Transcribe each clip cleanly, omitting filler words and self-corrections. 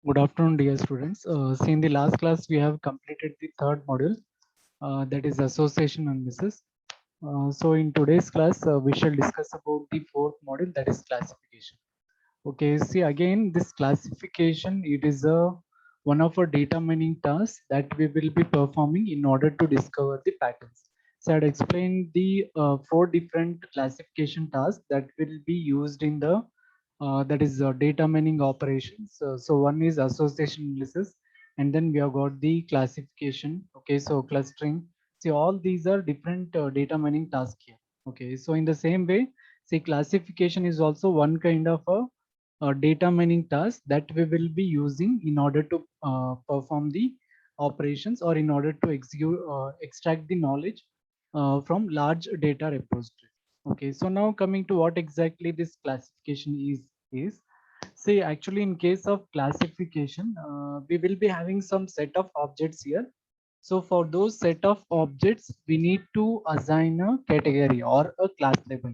Good afternoon, dear students. See, in the last class, we have completed the third module, that is association analysis. So, in today's class, we shall discuss about the fourth module, that is classification. Okay, see again, this classification, it is one of our data mining tasks that we will be performing in order to discover the patterns. So, I'd explained the four different classification tasks that will be used in the that is data mining operations. So one is association analysis, and then we have got the classification. Okay, so clustering. See, all these are different data mining tasks here. Okay, so in the same way, see, classification is also one kind of a data mining task that we will be using in order to perform the operations or in order to extract the knowledge from large data repository. Okay, so now coming to what exactly this classification is. See, actually, in case of classification, we will be having some set of objects here. So for those set of objects, we need to assign a category or a class label.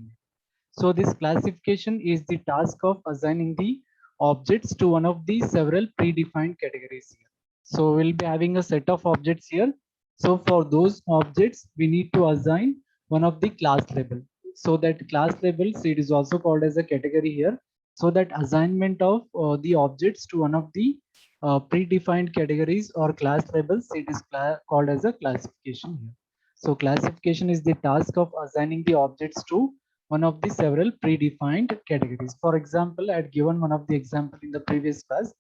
So this classification is the task of assigning the objects to one of the several predefined categories here. So we'll be having a set of objects here. So for those objects, we need to assign one of the class label. So that class labels, it is also called as a category here. So that assignment of the objects to one of the predefined categories or class labels, it is called as a classification here. So classification is the task of assigning the objects to one of the several predefined categories. For example, I had given one of the example in the previous class.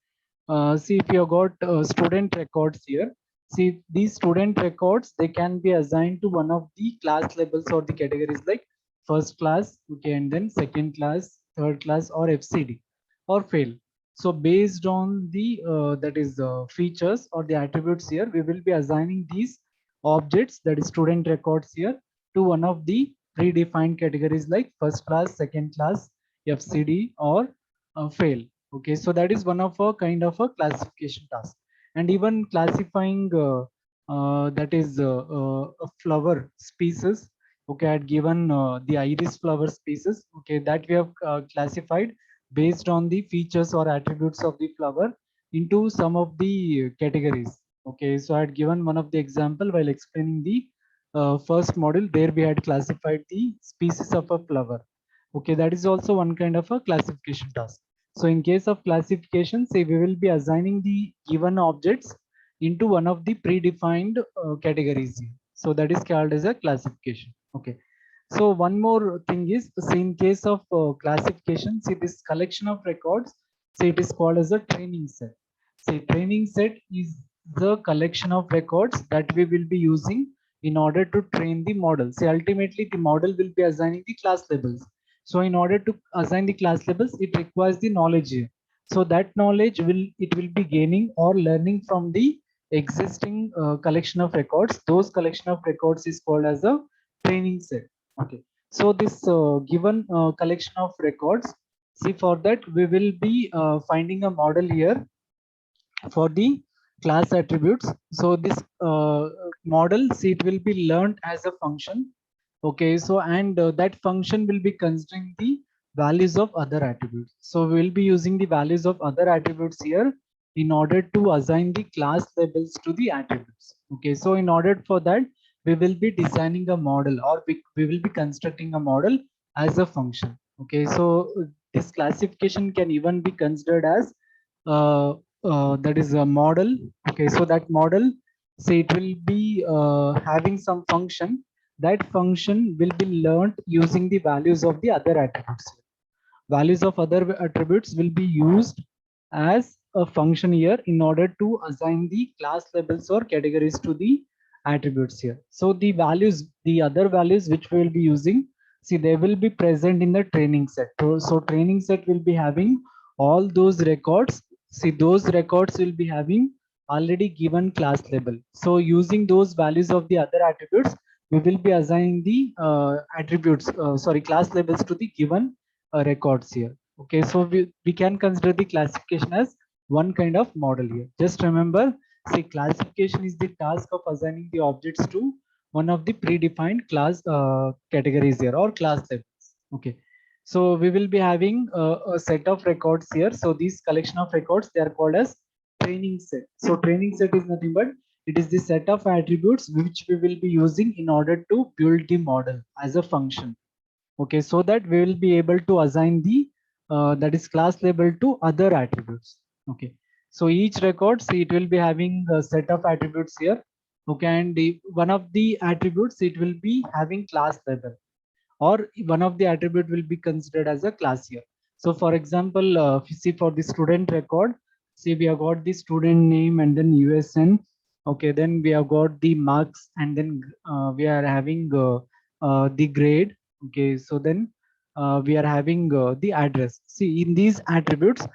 See, if you got student records here, see these student records, they can be assigned to one of the class labels or the categories like first class, okay, and then second class, third class, or FCD, or fail. So based on the that is features or the attributes here, we will be assigning these objects, that is student records here, to one of the predefined categories like first class, second class, FCD, or fail. Okay, so that is one of a kind of a classification task. And even classifying that is a flower species. Okay, I had given the iris flower species. Okay, that we have classified based on the features or attributes of the flower into some of the categories. Okay, so I had given one of the example while explaining the first model. There we had classified the species of a flower. Okay, that is also one kind of a classification task. So in case of classification, say we will be assigning the given objects into one of the predefined categories. So that is called as a classification. Okay. So one more thing is, say in case of classification, see this collection of records, say it is called as a training set. Say training set is the collection of records that we will be using in order to train the model. Say ultimately the model will be assigning the class labels. So in order to assign the class labels, it requires the knowledge here. So that knowledge will be gaining or learning from the existing collection of records. Those collection of records is called as a training set. Okay. So this given collection of records, see for that we will be finding a model here for the class attributes. So this model, see, it will be learned as a function. Okay, so and that function will be considering the values of other attributes. So we will be using the values of other attributes here in order to assign the class labels to the attributes. Okay, so in order for that, we will be designing a model, or we will be constructing a model as a function. Okay, so this classification can even be considered as that is a model. Okay, so that model, say it will be having some function. That function will be learned using the values of the other attributes. Values of other attributes will be used as a function here in order to assign the class labels or categories to the attributes here. So the values, the other values which we will be using, see, they will be present in the training set. So training set will be having all those records. See, those records will be having already given class label. So using those values of the other attributes, we will be assigning the class labels to the given records here. Okay, so we can consider the classification as one kind of model here. Just remember, see, classification is the task of assigning the objects to one of the predefined class categories here or class labels. Okay, so we will be having a set of records here. So these collection of records, they are called as training set. So training set is nothing but it is the set of attributes which we will be using in order to build the model as a function. Okay, so that we will be able to assign the that is class label to other attributes. Okay, so each record, see, it will be having a set of attributes here. Okay, and one of the attributes, it will be having class label, or one of the attribute will be considered as a class here. So for example, if you see for the student record, see, we have got the student name and then USN. Okay, then we have got the marks, and then we are having the grade. Okay, so then we are having the address. See, in these attributes,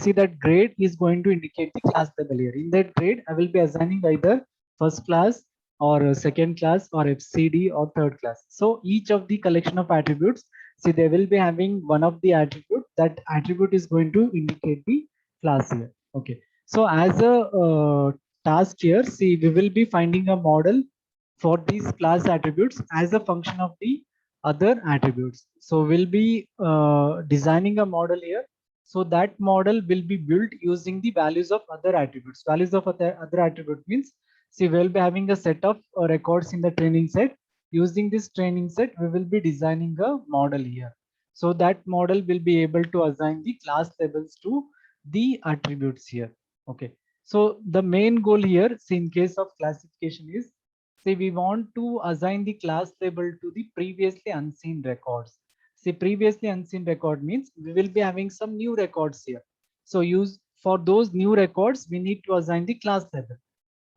see that grade is going to indicate the class level here. In that grade, I will be assigning either first class or second class or FCD or third class. So each of the collection of attributes, see, they will be having one of the attribute. That attribute is going to indicate the class here. Okay. So as a task here, see, we will be finding a model for these class attributes as a function of the other attributes. So we'll be designing a model here. So that model will be built using the values of other attributes. Values of other attribute means, see, we'll be having a set of records in the training set. Using this training set, we will be designing a model here. So that model will be able to assign the class labels to the attributes here. Okay. So the main goal here, see, in case of classification is, say, we want to assign the class label to the previously unseen records. See, previously unseen record means we will be having some new records here. So use for those new records, we need to assign the class label.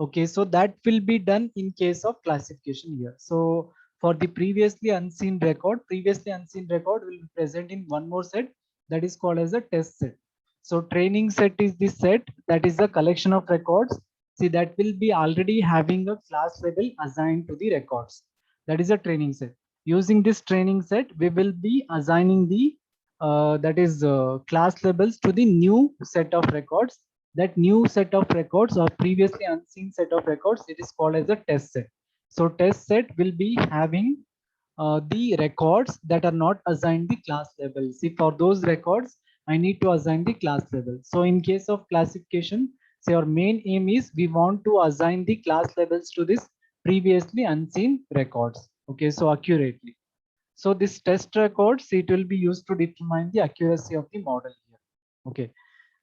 Okay, so that will be done in case of classification here. So for the previously unseen record will be present in one more set, that is called as a test set. So training set is the set that is a collection of records. See, that will be already having a class label assigned to the records. That is a training set. Using this training set, we will be assigning the that is class labels to the new set of records. That new set of records or previously unseen set of records, it is called as a test set. So test set will be having the records that are not assigned the class label. See, for those records, I need to assign the class label. So in case of classification, say our main aim is we want to assign the class labels to this previously unseen records. Okay, so accurately. So this test records, it will be used to determine the accuracy of the model here. Okay.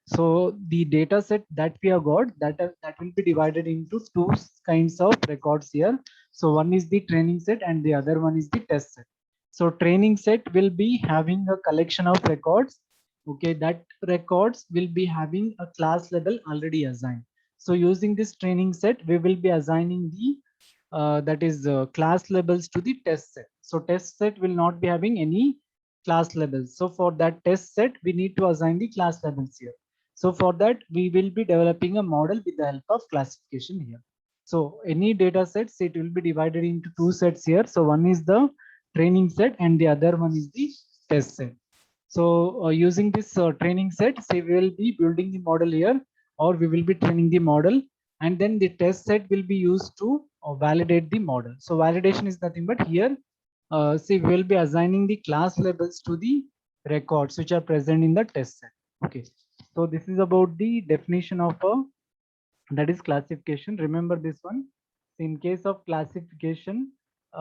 So the data set that we have got, that will be divided into two kinds of records here. So one is the training set and the other one is the test set. So training set will be having a collection of records. Okay, that records will be having a class level already assigned. So using this training set, we will be assigning the that is class labels to the test set. So test set will not be having any class labels. So for that test set, we need to assign the class labels here. So for that, we will be developing a model with the help of classification here. So any data sets, it will be divided into two sets here. So one is the training set and the other one is the test set. So using this training set, say, we will be building the model here, or we will be training the model, and then the test set will be used to validate the model. So validation is nothing but here, see, we will be assigning the class labels to the records which are present in the test set. Okay. So this is about the definition of a, that is classification. Remember this one. In case of classification,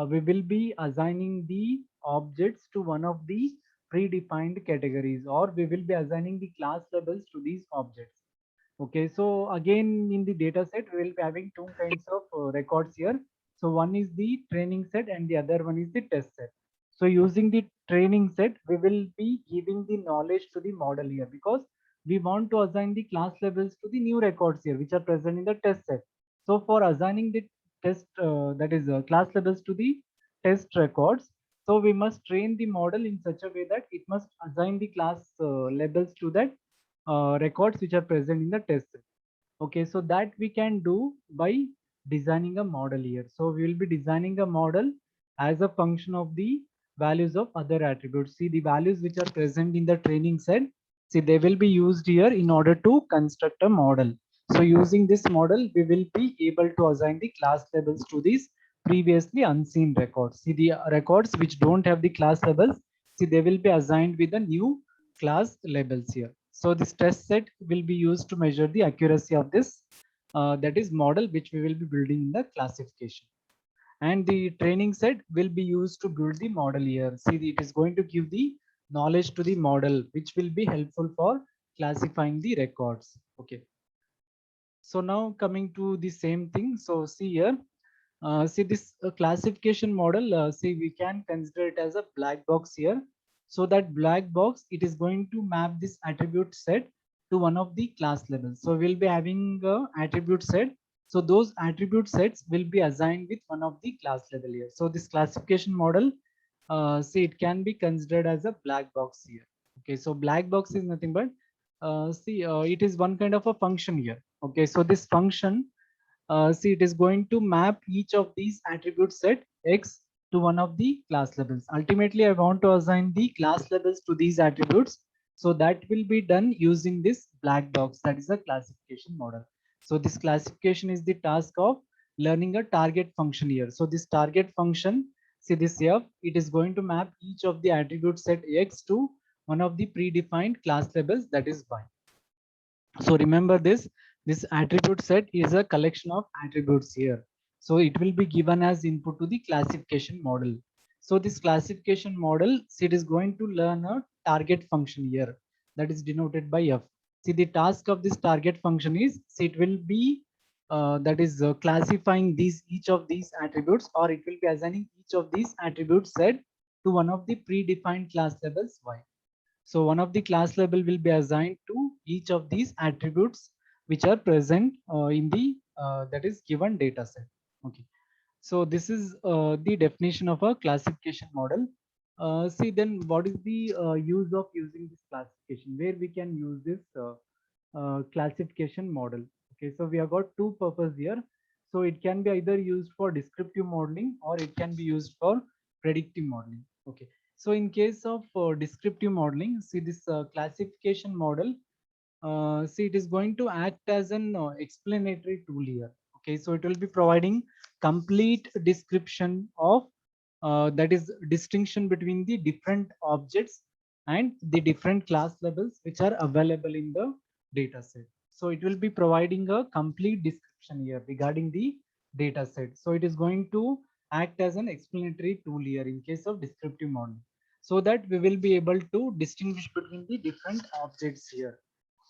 we will be assigning the objects to one of the predefined categories, or we will be assigning the class labels to these objects. Okay, so again in the data set, we will be having two kinds of records here. So one is the training set and the other one is the test set. So using the training set, we will be giving the knowledge to the model here, because we want to assign the class labels to the new records here, which are present in the test set. So for assigning the test, that is class labels to the test records, so we must train the model in such a way that it must assign the class labels to that records which are present in the test set. Okay, so that we can do by designing a model here. So we will be designing a model as a function of the values of other attributes. See, the values which are present in the training set, see, they will be used here in order to construct a model. So using this model, we will be able to assign the class labels to these previously unseen records. See, the records which don't have the class labels, see, they will be assigned with the new class labels here. So this test set will be used to measure the accuracy of this that is model which we will be building in the classification. And the training set will be used to build the model here. See, it is going to give the knowledge to the model which will be helpful for classifying the records. Okay, so now coming to the same thing. So see here, see this classification model, see we can consider it as a black box here. So that black box, it is going to map this attribute set to one of the class levels. So we'll be having a attribute set. So those attribute sets will be assigned with one of the class level here. So this classification model, see, it can be considered as a black box here. Okay, so black box is nothing but see, it is one kind of a function here. Okay, so this function, see, it is going to map each of these attribute set X to one of the class levels. Ultimately, I want to assign the class levels to these attributes. So that will be done using this black box, that is a classification model. So this classification is the task of learning a target function here. So this target function, see this F, it is going to map each of the attribute set X to one of the predefined class labels, that is Y. So remember this attribute set is a collection of attributes here. So it will be given as input to the classification model. So this classification model, see, it is going to learn a target function here that is denoted by F. See, the task of this target function is, see, it will be that is classifying these each of these attributes, or it will be assigning each of these attributes set to one of the predefined class labels Y. So one of the class label will be assigned to each of these attributes which are present in the that is given data set. Okay. So this is the definition of a classification model. See, then what is the use of using this classification? Where we can use this classification model? Okay, so we have got two purposes here. So it can be either used for descriptive modeling or it can be used for predictive modeling. Okay, so in case of descriptive modeling, see this classification model, see, it is going to act as an explanatory tool here. Okay, so it will be providing complete description of that is distinction between the different objects and the different class levels which are available in the data set. So it will be providing a complete description here regarding the data set. So it is going to act as an explanatory tool here in case of descriptive modeling, so that we will be able to distinguish between the different objects here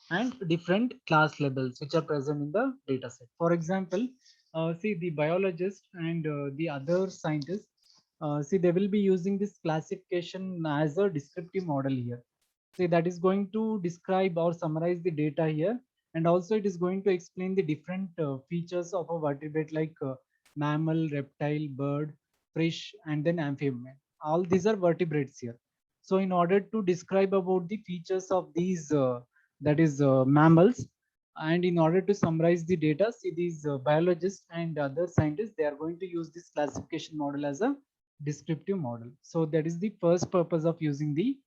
and different class labels which are present in the data set. For example, see, the biologist and the other scientists, see, they will be using this classification as a descriptive model here. See, that is going to describe or summarize the data here, and also it is going to explain the different features of a vertebrate like mammal, reptile, bird, fish, and then amphibian. All these are vertebrates here. So in order to describe about the features of these that is mammals, and in order to summarize the data, see, these biologists and other scientists, they are going to use this classification model as a descriptive model. So that is the first purpose of using the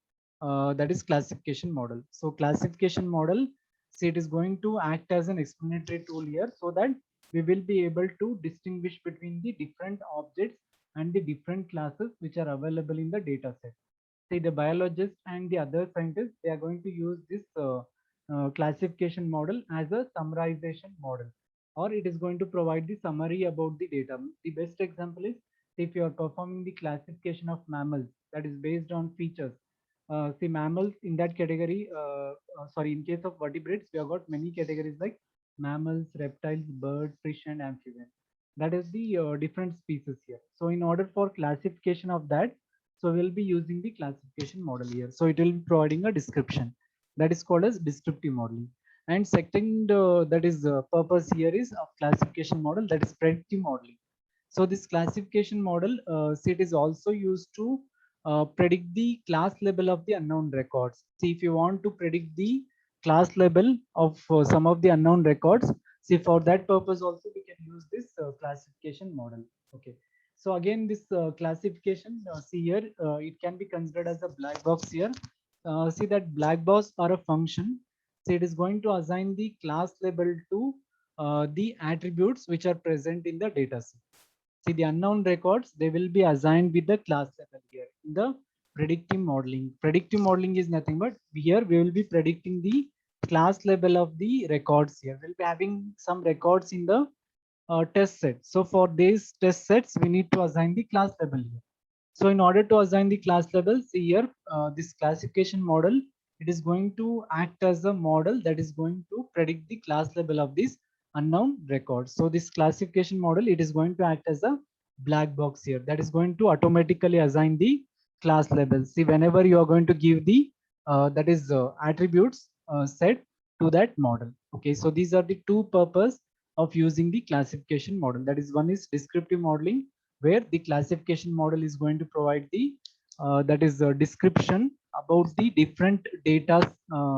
that is classification model. So classification model, see, it is going to act as an explanatory tool here, so that we will be able to distinguish between the different objects and the different classes which are available in the data set. See, the biologists and the other scientists, they are going to use this classification model as a summarization model, or it is going to provide the summary about the data. The best example is, if you are performing the classification of mammals that is based on features. See, mammals in that category, sorry, in case of vertebrates, we have got many categories like mammals, reptiles, birds, fish, and amphibians. That is the different species here. So in order for classification of that, so we'll be using the classification model here. So it will be providing a description that is called as descriptive modeling. And second, that is purpose here is of classification model, that is predictive modeling. So this classification model, see, it is also used to predict the class level of the unknown records. See, if you want to predict the class level of some of the unknown records, see, for that purpose also we can use this classification model. Okay. So again, this classification, see here, it can be considered as a black box here. See that black box or a function. So it is going to assign the class label to the attributes which are present in the data set. See, the unknown records, they will be assigned with the class level here in the predictive modeling. Predictive modeling is nothing but here we will be predicting the class level of the records. Here we'll be having some records in the test set. So for these test sets, we need to assign the class level here. So in order to assign the class level, see here, this classification model, it is going to act as a model that is going to predict the class level of these unknown records. So this classification model, it is going to act as a black box here that is going to automatically assign the class level. See, whenever you are going to give the that is attributes set to that model. Okay, so these are the two purpose of using the classification model. That is, one is descriptive modeling, where the classification model is going to provide the that is a description about the different data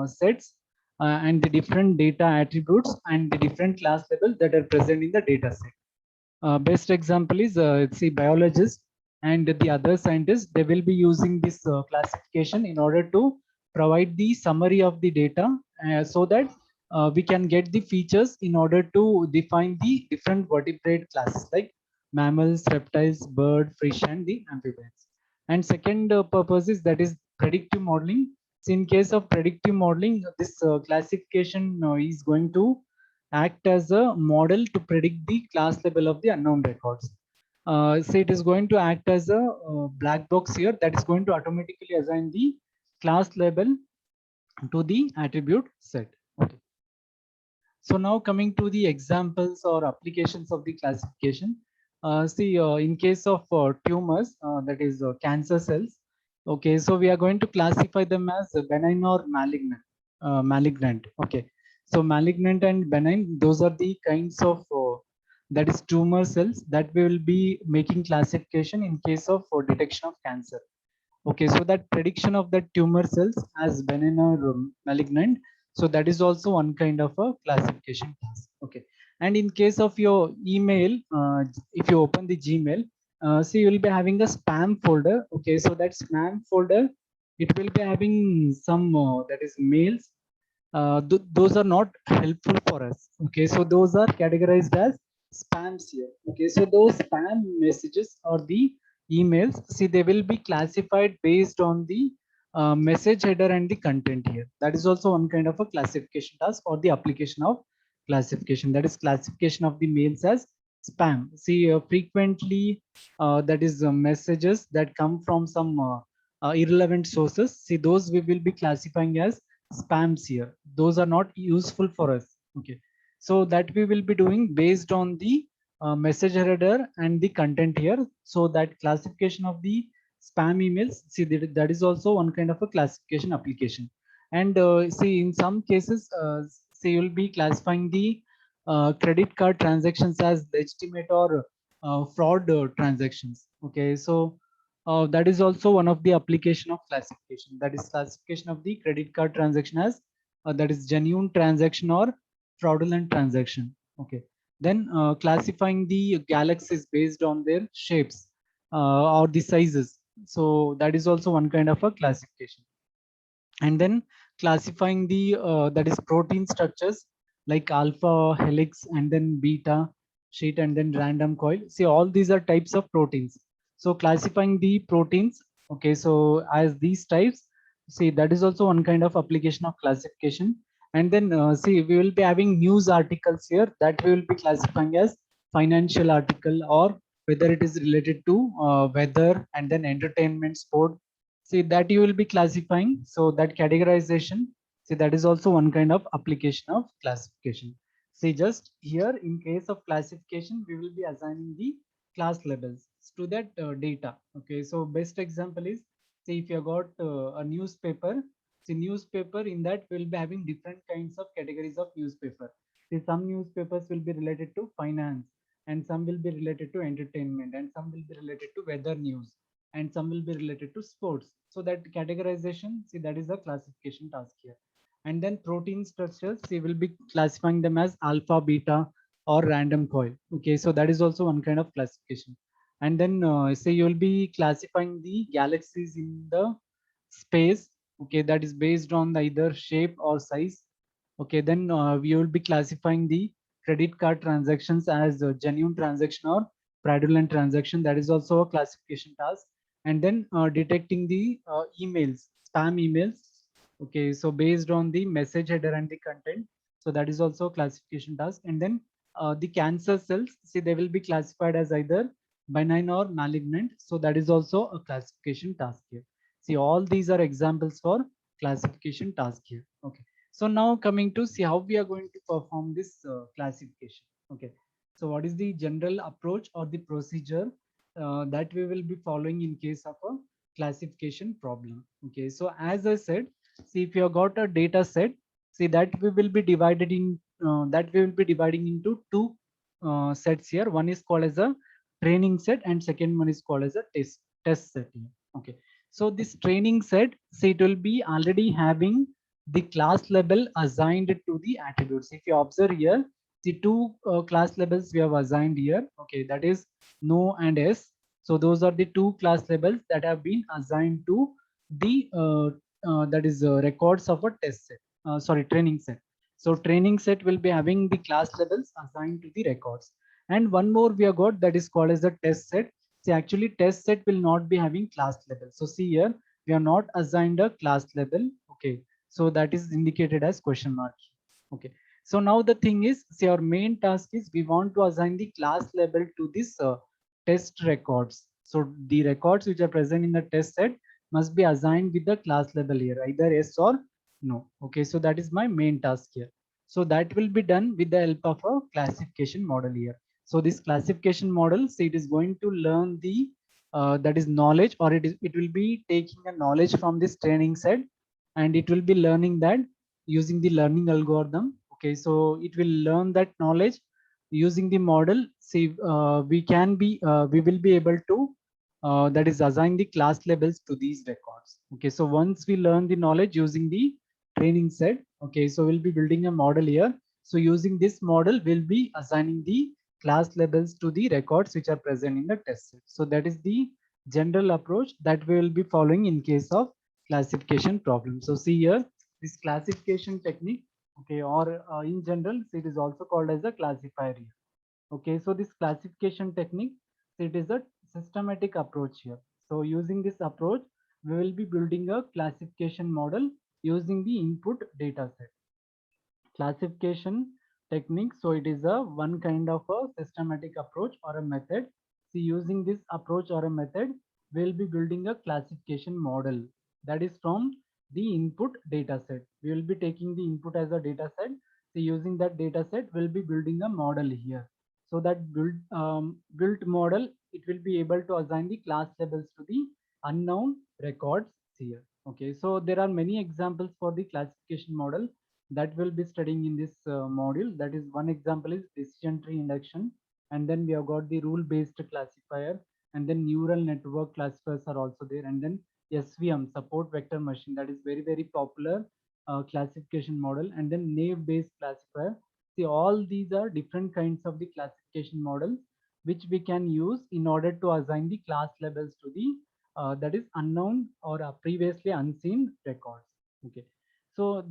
sets and the different data attributes and the different class levels that are present in the data set. Best example is see biologists and the other scientists, they will be using this classification in order to provide the summary of the data so that we can get the features in order to define the different vertebrate classes like mammals, reptiles, bird, fish, and the amphibians. And second purpose is that is predictive modeling. So in case of predictive modeling, this classification is going to act as a model to predict the class level of the unknown records. So it is going to act as a black box here that is going to automatically assign the class level to the attribute set. Okay. So now coming to the examples or applications of the classification. See, in case of tumors, that is cancer cells. Okay, so we are going to classify them as benign or malignant. Malignant. Okay, so malignant and benign, those are the kinds of that is tumor cells that we will be making classification in case of detection of cancer. Okay, so that prediction of the tumor cells as benign or malignant, so that is also one kind of a classification task. Okay, and in case of your email, if you open the Gmail, so you will be having a spam folder. Okay, so that spam folder, it will be having some that is mails. Those are not helpful for us. Okay, so those are categorized as spams here. Okay, so those spam messages or the emails, see, they will be classified based on the message header and the content here. That is also one kind of a classification task or the application of classification, that is classification of the mails as spam. See, frequently that is messages that come from some irrelevant sources, see, those we will be classifying as spams here. Those are not useful for us. Okay, so that we will be doing based on the message header and the content here. So that classification of the spam emails, see, that is also one kind of a classification application. And see, in some cases, see, you'll be classifying the credit card transactions as legitimate or fraud transactions. Okay, so that is also one of the application of classification, that is classification of the credit card transaction as that is genuine transaction or fraudulent transaction. Okay, then classifying the galaxies based on their shapes or the sizes, so that is also one kind of a classification. And then classifying the that is protein structures like alpha helix and then beta sheet and then random coil. See, all these are types of proteins, so classifying the proteins. Okay, so as these types, see, that is also one kind of application of classification. And then see, we will be having news articles here that we will be classifying as financial article, or whether it is related to weather and then entertainment, sport. See, that you will be classifying. So that categorization, see, that is also one kind of application of classification. See, just here in case of classification, we will be assigning the class levels to that data. Okay, so best example is, see, if you got a newspaper, see, newspaper, in that we'll be having different kinds of categories of newspaper. See, some newspapers will be related to finance, and some will be related to entertainment, and some will be related to weather news, and some will be related to sports. So that categorization, see, that is a classification task here. And then protein structures, see, will be classifying them as alpha, beta, or random coil. Okay, so that is also one kind of classification. And then say you will be classifying the galaxies in the space. Okay, that is based on the either shape or size. Okay, then we will be classifying the credit card transactions as a genuine transaction or fraudulent transaction. That is also a classification task. and then detecting the emails, spam emails. Okay, so based on the message header and the content, so that is also a classification task. And then the cancer cells, see, they will be classified as either benign or malignant, so that is also a classification task here. See, all these are examples for classification task here. Okay, so now coming to see how we are going to perform this classification. Okay, so what is the general approach or the procedure that we will be following in case of a classification problem? Okay, so as I said, see, if you have got a data set, see, that we will be divided in that we will be dividing into two sets here. One is called as a training set and second one is called as a test set here. Okay, so this training set, see, it will be already having the class label assigned to the attributes. If you observe here, the two class labels we have assigned here. Okay, that is no and yes. So those are the two class labels that have been assigned to the that is records of a test set. Sorry, training set. So training set will be having the class labels assigned to the records. And one more we have got, that is called as the test set. See, actually test set will not be having class label. So see here, we are not assigned a class label. Okay, so that is indicated as question mark. Okay, so now the thing is, see, our main task is we want to assign the class label to this test records. So the records which are present in the test set must be assigned with the class label here, either yes or no. Okay, so that is my main task here. So that will be done with the help of a classification model here. So this classification model, see, it is going to learn the that is knowledge, or it will be taking a knowledge from this training set, and it will be learning that using the learning algorithm. Okay, so it will learn that knowledge using the model. See, we will be able to that is assign the class labels to these records. Okay, so once we learn the knowledge using the training set, okay, so we'll be building a model here. So using this model, we'll be assigning the class labels to the records which are present in the test set. So that is the general approach that we will be following in case of classification problem. So see here, this classification technique, okay, or in general, it is also called as a classifier here. Okay, so this classification technique, it is a systematic approach here. So using this approach, we will be building a classification model using the input data set. Classification technique, so it is a one kind of a systematic approach or a method. So using this approach or a method, we'll be building a classification model that is from the input data set. We will be taking the input as a data set. So using that data set, we'll be building a model here. So that built model, it will be able to assign the class labels to the unknown records here. Okay, so there are many examples for the classification model that we'll be studying in this module. That is, one example is decision tree induction, and then we have got the rule based classifier, and then neural network classifiers are also there, and then SVM, support vector machine, that is very popular classification model, and then naive based classifier. See, all these are different kinds of the classification models which we can use in order to assign the class labels to the that is unknown or previously unseen records. Okay, so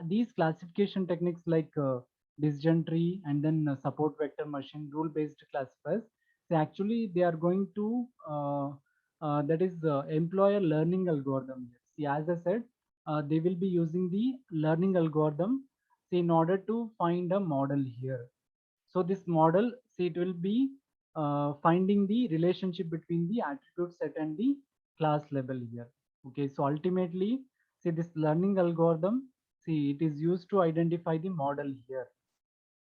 these classification techniques like decision tree and then support vector machine, rule based classifiers, so actually they are going to that is employ a learning algorithm here. See, as I said, they will be using the learning algorithm, see, in order to find a model here. So this model, see, it will be finding the relationship between the attribute set and the class label here. Okay, so ultimately, see, this learning algorithm, see, it is used to identify the model here.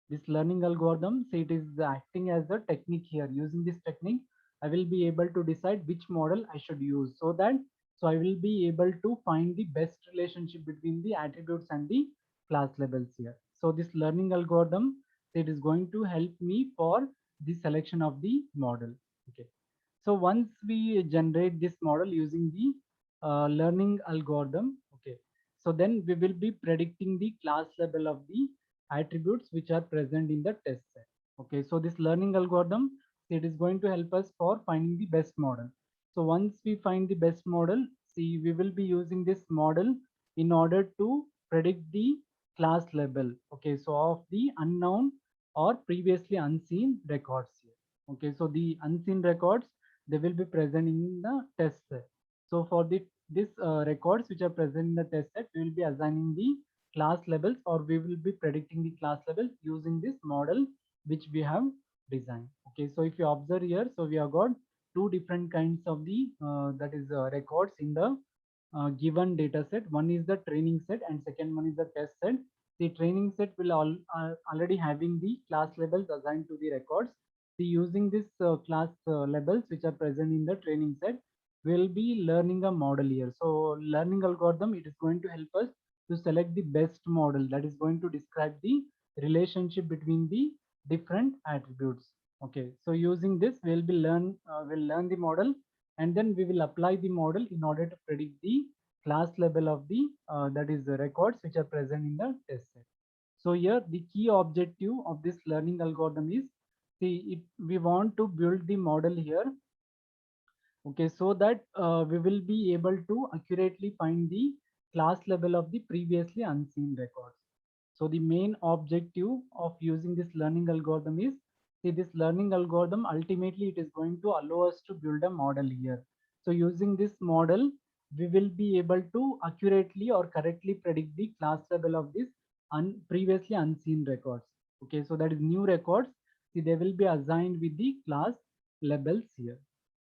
This learning algorithm, see, it is acting as a technique here. Using this technique, I will be able to decide which model I should use, so that so I will be able to find the best relationship between the attributes and the class labels here. So this learning algorithm, it is going to help me for the selection of the model. Okay, so once we generate this model using the learning algorithm, okay, so then we will be predicting the class level of the attributes which are present in the test set. Okay, so this learning algorithm, it is going to help us for finding the best model. So once we find the best model, see, we will be using this model in order to predict the class level. Okay, so of the unknown or previously unseen records here. Okay, so the unseen records, they will be present in the test set. So for this records which are present in the test set, we will be assigning the class labels, or we will be predicting the class level using this model which we have designed. Okay, so if you observe here, so we have got two different kinds of the that is records in the given data set. One is the training set and second one is the test set. The training set will already having the class labels assigned to the records. See, using this class labels which are present in the training set, we'll be learning a model here. So learning algorithm, it is going to help us to select the best model that is going to describe the relationship between the different attributes. Okay, so using this, we'll learn the model, and then we will apply the model in order to predict the class level of the that is the records which are present in the test set. So here the key objective of this learning algorithm is, see, we want to build the model here, okay, so that we will be able to accurately find the class level of the previously unseen records. So the main objective of using this learning algorithm is, see, this learning algorithm ultimately it is going to allow us to build a model here. So using this model, we will be able to accurately or correctly predict the class level of this previously unseen records. Okay, so that is new records. See, they will be assigned with the class labels here.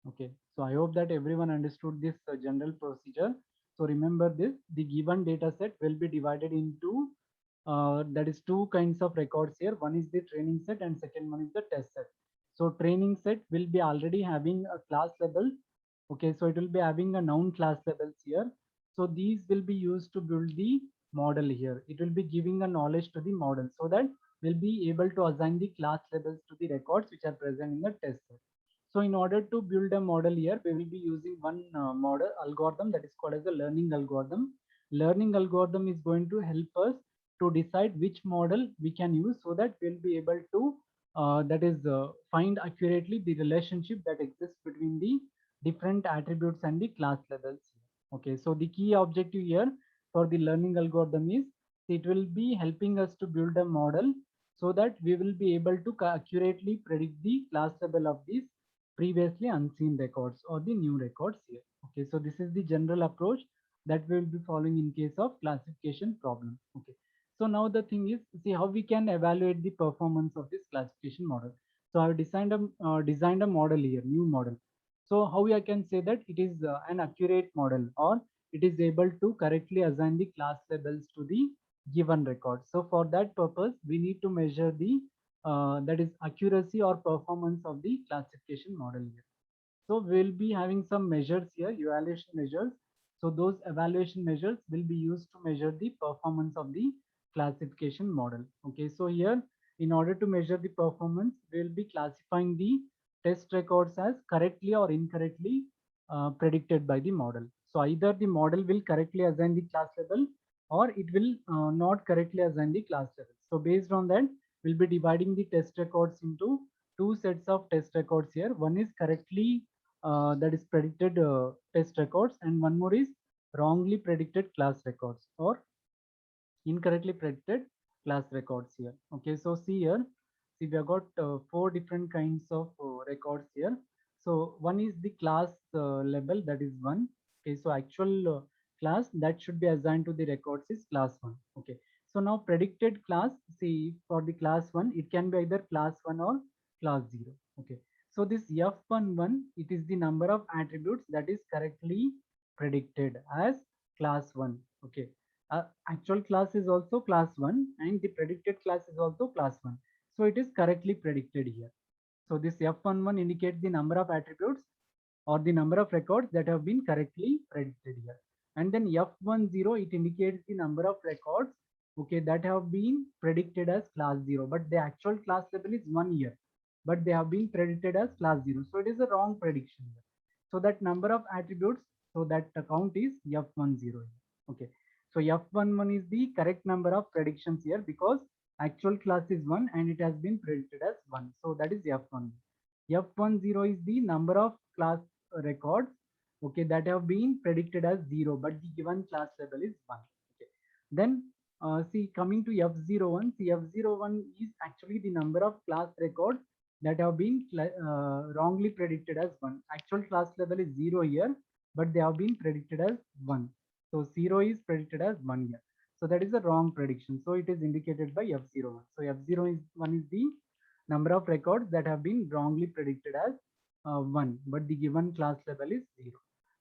Okay, so I hope that everyone understood this general procedure. So remember this, the given data set will be divided into that is two kinds of records here. One is the training set and second one is the test set. So training set will be already having a class level. Okay, so it will be having a noun class labels here. So these will be used to build the model here. It will be giving a knowledge to the model so that we'll be able to assign the class labels to the records which are present in the test set. So in order to build a model here, we will be using one model algorithm that is called as a learning algorithm. Learning algorithm is going to help us to decide which model we can use so that we'll be able to find accurately the relationship that exists between the different attributes and the class levels. Okay, so the key objective here for the learning algorithm is it will be helping us to build a model so that we will be able to accurately predict the class level of these previously unseen records or the new records here. Okay, so this is the general approach that we will be following in case of classification problem. Okay, so now the thing is, see how we can evaluate the performance of this classification model. So I've designed a model here, new model. So how I can say that it is an accurate model, or it is able to correctly assign the class labels to the given record. So for that purpose, we need to measure the that is accuracy or performance of the classification model here. So we'll be having some measures here, evaluation measures. So those evaluation measures will be used to measure the performance of the classification model. Okay, so here in order to measure the performance, we'll be classifying the test records as correctly or incorrectly predicted by the model. So either the model will correctly assign the class level or it will not correctly assign the class level. So based on that, we'll be dividing the test records into two sets of test records here. One is correctly that is predicted test records, and one more is wrongly predicted class records or incorrectly predicted class records here. Okay, so see here, see we have got four different kinds of records here. So one is the class level, that is one. Okay, so actual class that should be assigned to the records is class one. Okay, so now predicted class, see for the class one, it can be either class one or class zero. Okay, so this F11, it is the number of attributes that is correctly predicted as class one. Okay, actual class is also class 1 and the predicted class is also class 1. So it is correctly predicted here. So this F11 indicates the number of attributes or the number of records that have been correctly predicted here. And then F10, it indicates the number of records, okay, that have been predicted as class 0, but the actual class level is 1 year, but they have been predicted as class 0. So it is a wrong prediction here. So that number of attributes, so that count is F10. Okay. So F11 is the correct number of predictions here because actual class is 1 and it has been predicted as 1. So that is F1. F10 is the number of class records, okay, that have been predicted as 0, but the given class level is 1. Okay. Then see, coming to F01, see F01 is actually the number of class records that have been wrongly predicted as 1. Actual class level is 0 here, but they have been predicted as 1. So 0 is predicted as 1 here. So that is a wrong prediction. So it is indicated by F01. So F01 is the number of records that have been wrongly predicted as 1, but the given class level is 0.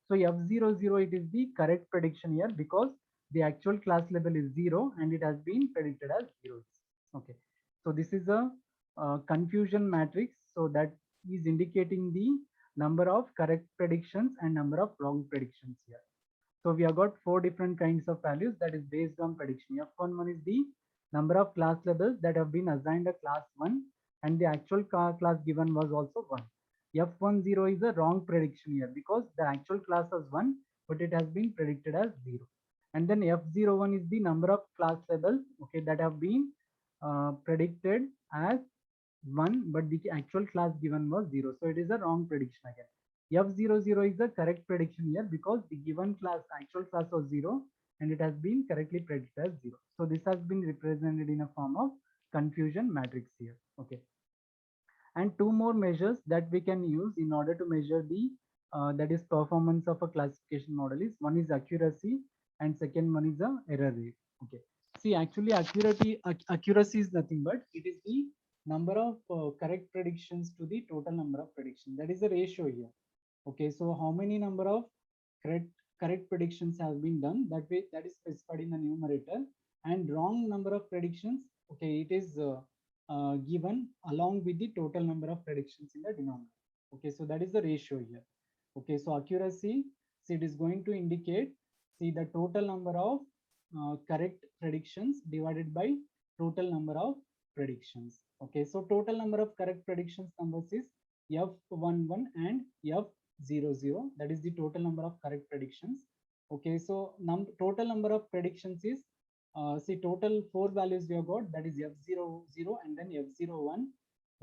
So F00, it is the correct prediction here because the actual class level is 0 and it has been predicted as 0. Okay. So this is a confusion matrix. So that is indicating the number of correct predictions and number of wrong predictions here. So we have got 4 different kinds of values that is based on prediction. F11 is the number of class levels that have been assigned a class 1 and the actual class given was also 1. F10 is a wrong prediction here because the actual class was 1 but it has been predicted as 0. And then F01 is the number of class levels, okay, that have been predicted as 1 but the actual class given was 0. So it is a wrong prediction again. F00 is the correct prediction here because the given class actual class was 0 and it has been correctly predicted as 0. So this has been represented in a form of confusion matrix here. Okay. And two more measures that we can use in order to measure the that is performance of a classification model is one is accuracy and second one is the error rate. Okay. See, actually accuracy is nothing but it is the number of correct predictions to the total number of predictions. That is the ratio here. Okay, so how many number of correct predictions have been done, that is specified in the numerator, and wrong number of predictions, okay, it is given along with the total number of predictions in the denominator. Okay, so that is the ratio here. Okay, so accuracy, see, it is going to indicate, see, the total number of correct predictions divided by total number of predictions. Okay, so total number of correct predictions numbers is F11 and F00. That is the total number of correct predictions. Okay, so total number of predictions is see, total 4 values we have got, that is F00 and then F01.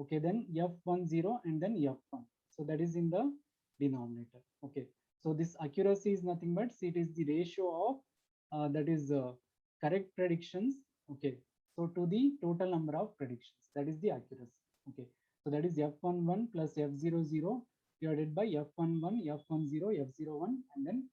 Okay, then F10 and then F1. So that is in the denominator. Okay, so this accuracy is nothing but, see, it is the ratio of that is correct predictions. Okay, so to the total number of predictions, that is the accuracy. Okay, so that is F11 plus F00 divided by F11, F10, F01 and then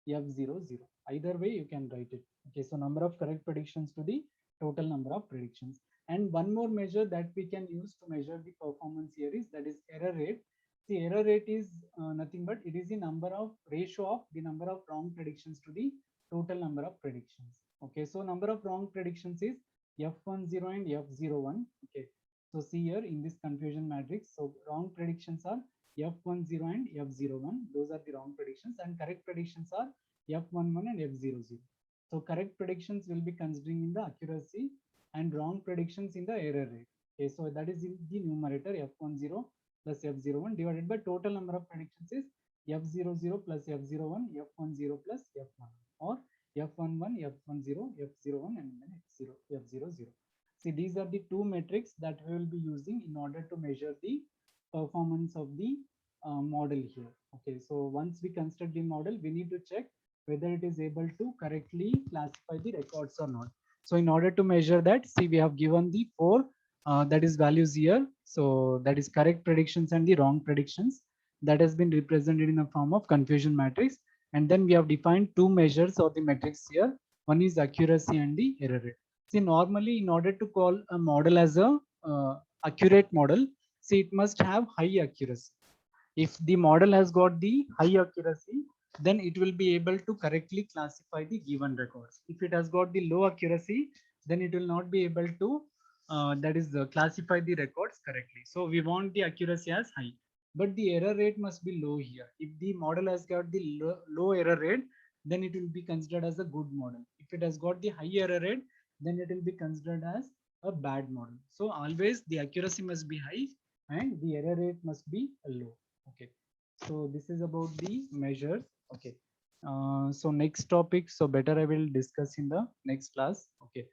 F00. Either way you can write it. Okay, so number of correct predictions to the total number of predictions. And one more measure that we can use to measure the performance here is, that is error rate. The error rate is nothing but it is the number of ratio of the number of wrong predictions to the total number of predictions. Okay, so number of wrong predictions is F10 and F01. Okay, so see here in this confusion matrix, so wrong predictions are F10 and F01. Those are the wrong predictions, and correct predictions are F11 and F00. So correct predictions will be considering in the accuracy and wrong predictions in the error rate. Okay, so that is in the numerator F10 plus F01 divided by total number of predictions is F00 plus F01, F10 plus F1, or F11, F10, F01 and then F00. See, these are the two metrics that we will be using in order to measure the performance of the model here. Okay, so once we construct the model, we need to check whether it is able to correctly classify the records or not. So in order to measure that, see, we have given the 4 that is values here. So that is correct predictions and the wrong predictions that has been represented in the form of confusion matrix. And then we have defined two measures of the metrics here. One is accuracy and the error rate. See, normally in order to call a model as a accurate model, see, it must have high accuracy. If the model has got the high accuracy, then it will be able to correctly classify the given records. If it has got the low accuracy, then it will not be able to that is classify the records correctly. So we want the accuracy as high, but the error rate must be low here. If the model has got the low error rate, then it will be considered as a good model. If it has got the high error rate, then it will be considered as a bad model. So always the accuracy must be high and the error rate must be low. Okay, so this is about the measures. Okay, so next topic, so better I will discuss in the next class. Okay,